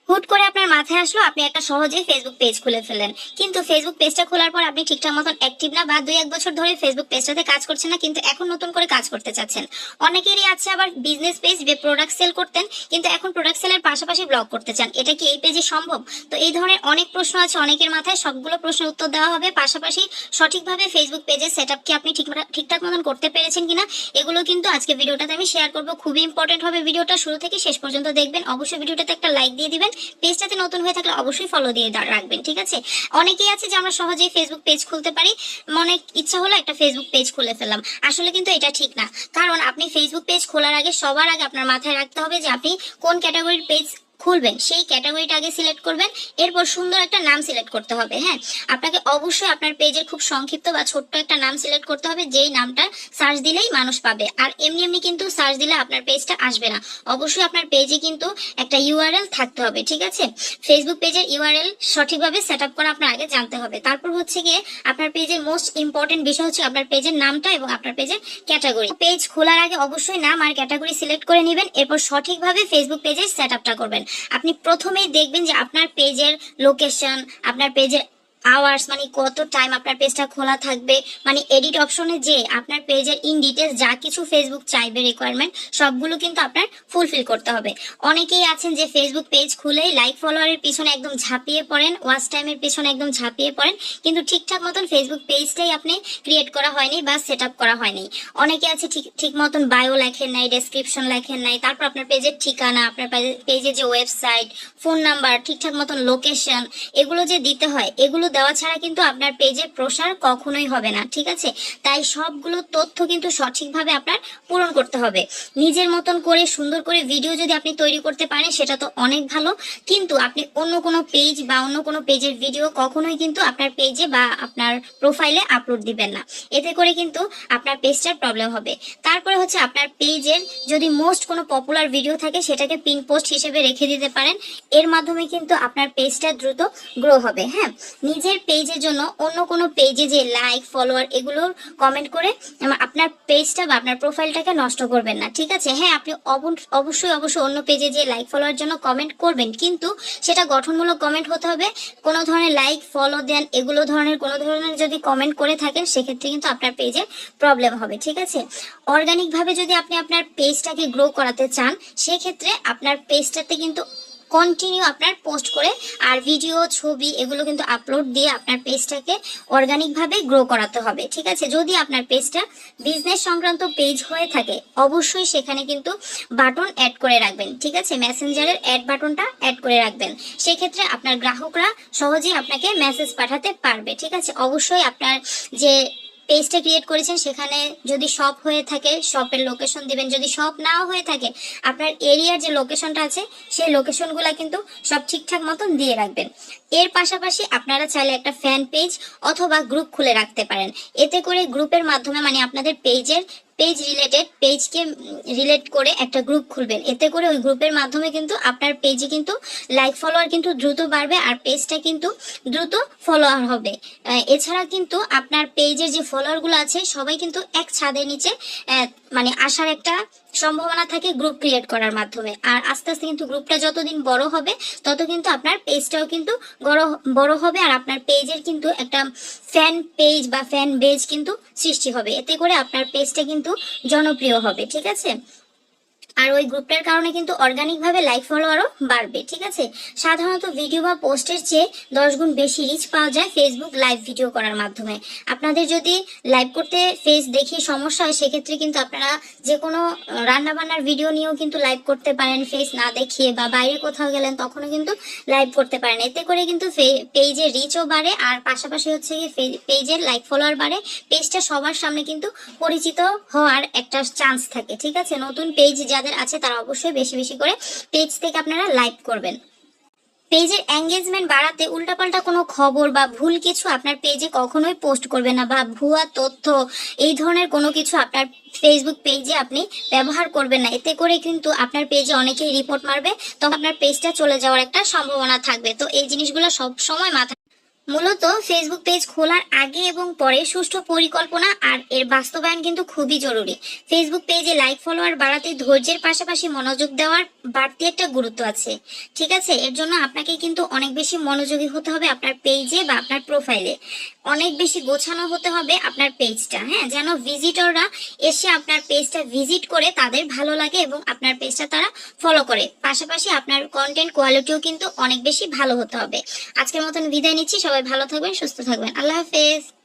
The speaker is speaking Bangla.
হুট করে আপনার মাথায় আসলো আপনি একটা সহজেই ফেসবুক পেজ খুলে ফেললেন, কিন্তু ফেসবুক পেজটা খোলার পর আপনি ঠিকঠাক মতন অ্যাক্টিভ না বা 2-1 বছর ধরে ফেসবুক পেজটাতে কাজ করছেন না, কিন্তু এখন নতুন করে কাজ করতে চাচ্ছেন। অনেকেরই আছে আবার বিজনেস পেজ, যে প্রোডাক্ট সেল করতেন কিন্তু এখন প্রোডাক্ট সেলের পাশাপাশি ব্লগ করতে চান। এটা কি এই পেজে সম্ভব? তো এই ধরনের অনেক প্রশ্ন আছে অনেকের মাথায়, সবগুলো প্রশ্নের উত্তর দেওয়া হবে। পাশাপাশি সঠিকভাবে ফেসবুক পেজের সেটআপ কি আপনি ঠিকঠাক মতন করতে পেরেছেন কিনা, এগুলো কিন্তু আজকে ভিডিওটাতে আমি শেয়ার করব। খুবই ইম্পর্টেন্ট হবে ভিডিওটা, শুরু থেকে শেষ পর্যন্ত দেখবেন। অবশ্যই ভিডিওটাতে একটা লাইক দিয়ে দিবেন। পেজটাতে নতুন হয়ে থাকলে অবশ্যই ফলো দিয়ে রাখবেন, ঠিক আছে? অনেকেই আছে যে আমরা সহজেই ফেসবুক পেজ খুলতে পারি, মনে ইচ্ছা হলো একটা ফেসবুক পেজ খুলে ফেললাম। আসলে কিন্তু এটা ঠিক না, কারণ আপনি ফেসবুক পেজ খোলার আগে সবার আগে আপনার মাথায় রাখতে হবে যে আপনি কোন ক্যাটাগরির পেজ খুলবেন। সেই ক্যাটাগরিটা আগে সিলেক্ট করবেন, এরপর সুন্দর একটা নাম সিলেক্ট করতে হবে। হ্যাঁ, আপনাকে অবশ্যই আপনার পেজের খুব সংক্ষিপ্ত বা ছোট্ট একটা নাম সিলেক্ট করতে হবে, যেই নামটা সার্চ দিলেই মানুষ পাবে। আর এমনি এমনি কিন্তু সার্চ দিলে আপনার পেজটা আসবে না। অবশ্যই আপনার পেজে কিন্তু একটা ইউআরএল থাকতে হবে, ঠিক আছে? ফেসবুক পেজের ইউআরএল সঠিকভাবে সেট আপ করা আপনার আগে জানতে হবে। তারপর হচ্ছে গিয়ে আপনার পেজের মোস্ট ইম্পর্টেন্ট বিষয় হচ্ছে আপনার পেজের নামটা এবং আপনার পেজের ক্যাটাগরি। পেজ খোলার আগে অবশ্যই নাম আর ক্যাটাগরি সিলেক্ট করে নেবেন, এরপর সঠিকভাবে ফেসবুক পেজের সেট আপটা করবেন। আপনি প্রথমেই দেখবেন যে আপনার পেজের লোকেশন, আপনার পেজের আওয়ার্স, মানে কত টাইম আপনার পেজটা খোলা থাকবে, মানে এডিট অপশনে যে আপনার পেজের ইন ডিটেলস যা কিছু ফেসবুক চাইবে রিকোয়ারমেন্ট, সবগুলো কিন্তু আপনার ফুলফিল করতে হবে। অনেকেই আছেন যে ফেসবুক পেজ খুলেই লাইক ফলোয়ারের পিছনে একদম ঝাঁপিয়ে পড়েন, ওয়াচ টাইমের পিছনে একদম ঝাঁপিয়ে পড়েন, কিন্তু ঠিকঠাক মতন ফেসবুক পেজটাই আপনি ক্রিয়েট করা হয়নি বা সেট আপ করা হয়নি। অনেকে আছে ঠিক মতন বায়ো লেখেন নাই, ডেসক্রিপশন লেখেন নাই, তারপর আপনার পেজের ঠিকানা, আপনার পেজের যে ওয়েবসাইট, ফোন নাম্বার, ঠিকঠাক মতন লোকেশন, এগুলো যে দিতে হয়, এগুলো দেওয়া ছাড়া কিন্তু আপনার পেজের প্রসার কখনোই হবে না, ঠিক আছে? তাই সবগুলো তথ্য কিন্তু সঠিকভাবে আপনার পূরণ করতে হবে। নিজের মতন করে সুন্দর করে ভিডিও যদি আপনি তৈরি করতে পারেন সেটা তো অনেক ভালো, কিন্তু আপনি অন্য কোনো পেজ বা অন্য কোনো পেজের ভিডিও কখনোই কিন্তু আপনার পেজে বা আপনার প্রোফাইলে আপলোড দিবেন না। এতে করে কিন্তু আপনার পেজটার প্রবলেম হবে। তারপরে হচ্ছে আপনার পেজের যদি মোস্ট কোনো পপুলার ভিডিও থাকে সেটাকে পিন পোস্ট হিসেবে রেখে দিতে পারেন। এর মাধ্যমে কিন্তু আপনার পেজটা দ্রুত গ্রো হবে। হ্যাঁ, নিজের পেজের জন্য অন্য কোনো পেজে যে লাইক ফলোয়ার এগুলোর কমেন্ট করে আপনার পেজটা বা আপনার প্রোফাইলটাকে নষ্ট করবেন না, ঠিক আছে? হ্যাঁ, আপনি অবশ্যই অন্য পেজে যে লাইক ফলোয়ার জন্য কমেন্ট করবেন, কিন্তু সেটা গঠনমূলক কমেন্ট হতে হবে। কোনো ধরনের লাইক ফলো দেন এগুলো ধরনের কোনো ধরনের যদি কমেন্ট করে থাকেন সেক্ষেত্রে কিন্তু আপনার পেজে প্রবলেম হবে, ঠিক আছে? অর্গানিক ভাবে যদি আপনি আপনার পেজটাকে গ্রো করাতে চান সেক্ষেত্রে আপনার পেজটাতে কিন্তু কন্টিনিউ আপনার পোস্ট করে আর ভিডিও ছবি এগুলো কিন্তু আপলোড দিয়ে আপনার পেজটাকে অর্গানিক ভাবে গ্রো করাতে হবে, ঠিক আছে? যদি আপনার পেজটা বিজনেস সংক্রান্ত পেজ হয়ে থাকে অবশ্যই সেখানে কিন্তু বাটন অ্যাড করে রাখবেন, ঠিক আছে? মেসেঞ্জারের অ্যাড বাটনটা অ্যাড করে রাখবেন, সেক্ষেত্রে আপনার গ্রাহকরা সহজেই আপনাকে মেসেজ পাঠাতে পারবে, ঠিক আছে? অবশ্যই আপনার যে পেজটা ক্রিয়েট করেছেন সেখানে যদি শপ হয়ে থাকে শপের লোকেশন দিবেন, যদি শপ নাও হয়ে থাকে আপনার এরিয়ার যে লোকেশনটা আছে সেই লোকেশনগুলো কিন্তু সব ঠিকঠাক মতন দিয়ে রাখবেন। এর পাশাপাশি আপনারা চাইলে একটা ফ্যান পেজ অথবা গ্রুপ খুলে রাখতে পারেন। এতে করে গ্রুপের মাধ্যমে মানে আপনাদের পেজ রিলেটেড পেজকে রিলেট করে একটা গ্রুপ খুলবেন। এতে করে ওই গ্রুপের মাধ্যমে কিন্তু আপনার পেজে কিন্তু লাইক ফলোয়ার কিন্তু দ্রুত বাড়বে আর পেজটা কিন্তু দ্রুত ফলোয়ার হবে। এছাড়া কিন্তু আপনার পেজের যে ফলোয়ারগুলো আছে সবাই কিন্তু এক ছাদের নিচে মানে আসার একটা সম্ভাবনা থাকে গ্রুপ ক্রিয়েট করার মাধ্যমে। আর আস্তে আস্তে কিন্তু গ্রুপটা যতদিন বড় হবে তত কিন্তু আপনার পেজটাও কিন্তু বড় হবে আর আপনার পেজের কিন্তু একটা ফ্যান পেজ বা ফ্যান বেজ কিন্তু সৃষ্টি হবে। এতে করে আপনার পেজটা কিন্তু জনপ্রিয় হবে, ঠিক আছে? আর ওই গ্রুপটার কারণে কিন্তু অর্গানিক ভাবে লাইক ফলোয়ারও বাড়বে, ঠিক আছে? সাধারণত ভিডিও বা পোস্টের চেয়ে 10 গুণ বেশি রিচ পাওয়া যায় ফেসবুক লাইভ ভিডিও করার মাধ্যমে। আপনাদের যদি লাইভ করতে ফেস দেখিয়ে সমস্যা হয় সেক্ষেত্রে কিন্তু আপনারা যে কোনো রান্না বান্নার ভিডিও নিয়েও কিন্তু লাইভ করতে পারেন, ফেস না দেখিয়ে, বা বাইরে কোথাও গেলেন তখনও কিন্তু লাইভ করতে পারেন। এতে করে কিন্তু পেজের রিচও বাড়ে আর পাশাপাশি হচ্ছে পেজের লাইক ফলোয়ার বাড়ে, পেজটা সবার সামনে কিন্তু পরিচিত হওয়ার একটা চান্স থাকে, ঠিক আছে? নতুন পেজ যাদের আছে তারা অবশ্যই বেশি বেশি করে পেজ থেকে আপনারা লাইক করবেন। পেজের এঙ্গেজমেন্ট বাড়াতে উল্টাপাল্টা কোনো খবর বা ভুল কিছু আপনার পেজে কখনোই পোস্ট করবেন না, বা ভুয়া তথ্য এই ধরনের কোনো কিছু আপনার ফেসবুক পেজে আপনি ব্যবহার করবেন না। এতে করে কিন্তু আপনার পেজে অনেকেই রিপোর্ট মারবে, তখন আপনার পেজটা চলে যাওয়ার একটা সম্ভাবনা থাকবে। তো এই জিনিসগুলো সব সময় মাথায়। মূলত ফেসবুক পেজ খোলার আগে এবং পরে সুষ্ঠু পরিকল্পনা আর এর বাস্তবায়ন কিন্তু খুবই জরুরি। ফেসবুক পেজে লাইক ফলোয়ার বাড়াতে ধৈর্যের পাশাপাশি মনোযোগ দেওয়ার বাড়তি একটা গুরুত্ব আছে। ঠিক আছে, এর জন্য আপনাকে কিন্তু অনেক বেশি মনোযোগী হতে হবে আপনার পেজে বা আপনার প্রোফাইলে। অনেক বেশি গোছানো হতে হবে আপনার পেজটা, হ্যাঁ, যেন ভিজিটররা এসে আপনার পেজটা ভিজিট করে তাদের ভালো লাগে এবং আপনার পেজটা তারা ফলো করে। পাশাপাশি আপনার কন্টেন্ট কোয়ালিটিও কিন্তু অনেক বেশি ভালো হতে হবে। আজকের মতন বিদায় নিচ্ছি, সবাই ভালো থাকবেন, সুস্থ থাকবেন, আল্লাহ হাফেজ।